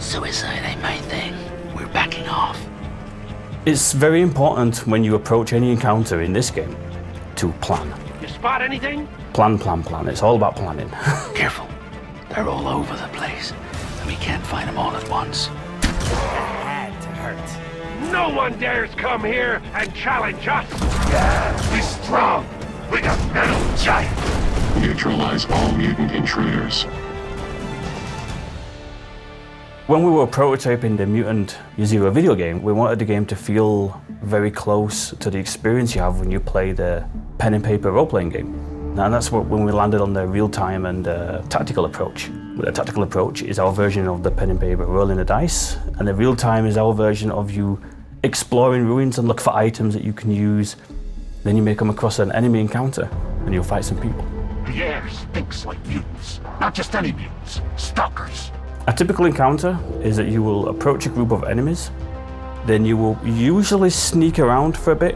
Suicide ain't my thing. We're backing off. It's very important when you approach any encounter in this game to plan. You spot anything? Plan. It's all about planning. Careful. They're all over the place, and we can't find them all at once. That had to hurt. No one dares come here and challenge us! Yeah, we're strong. We got metal giant. Neutralize all mutant intruders. When we were prototyping the Mutant Year Zero video game, we wanted the game to feel very close to the experience you have when you play the pen and paper role-playing game. And that's when we landed on the real-time and tactical approach. The tactical approach is our version of the pen and paper rolling the dice, and the real-time is our version of you exploring ruins and look for items that you can use. Then you may come across an enemy encounter, and you'll fight some people. The air stinks like mutants. Not just any mutants, stalkers. A typical encounter is that you will approach a group of enemies, then you will usually sneak around for a bit.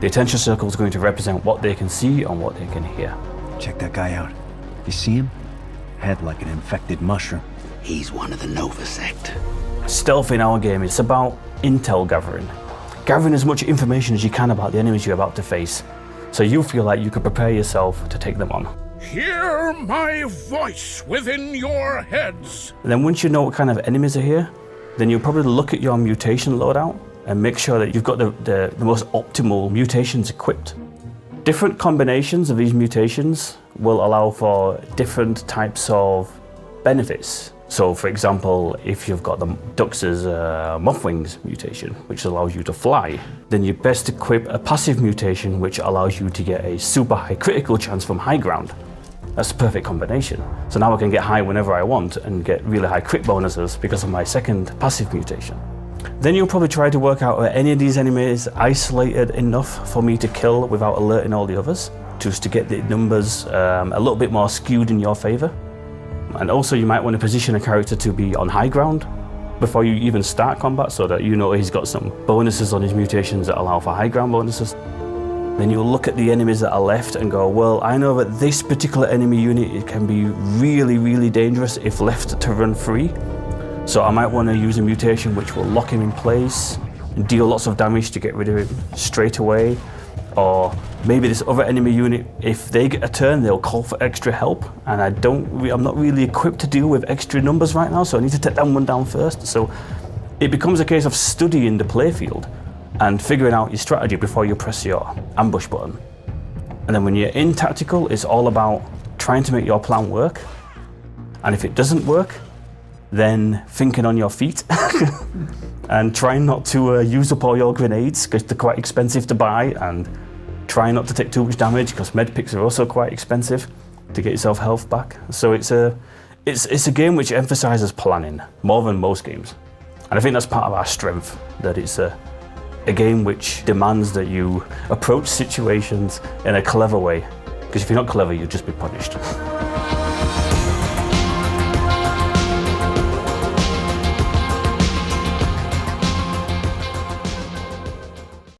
The attention circle is going to represent what they can see and what they can hear. Check that guy out. You see him? Head like an infected mushroom. He's one of the Nova sect. Stealth in our game is about intel gathering. Gathering as much information as you can about the enemies you're about to face, so you feel like you can prepare yourself to take them on. Hear my voice within your heads. And then once you know what kind of enemies are here, then you'll probably look at your mutation loadout and make sure that you've got the most optimal mutations equipped. Different combinations of these mutations will allow for different types of benefits. So for example, if you've got the Dux's Mothwings mutation, which allows you to fly, then you best equip a passive mutation which allows you to get a super high critical chance from high ground. That's the perfect combination. So now I can get high whenever I want and get really high crit bonuses because of my second passive mutation. Then you'll probably try to work out are any of these enemies isolated enough for me to kill without alerting all the others, just to get the numbers a little bit more skewed in your favor. And also you might want to position a character to be on high ground before you even start combat so that you know he's got some bonuses on his mutations that allow for high ground bonuses. Then you'll look at the enemies that are left and go, well, I know that this particular enemy unit it can be really, really dangerous if left to run free. So I might want to use a mutation which will lock him in place and deal lots of damage to get rid of him straight away. Or maybe this other enemy unit, if they get a turn, they'll call for extra help, and I'm not really equipped to deal with extra numbers right now, so I need to take that one down first. So it becomes a case of studying the playfield and figuring out your strategy before you press your ambush button. And then when you're in tactical, it's all about trying to make your plan work. And if it doesn't work, then thinking on your feet and trying not to use up all your grenades because they're quite expensive to buy, and trying not to take too much damage because medpicks are also quite expensive to get yourself health back. So it's a game which emphasizes planning more than most games. And I think that's part of our strength, that it's a game which demands that you approach situations in a clever way, because if you're not clever, you'll just be punished.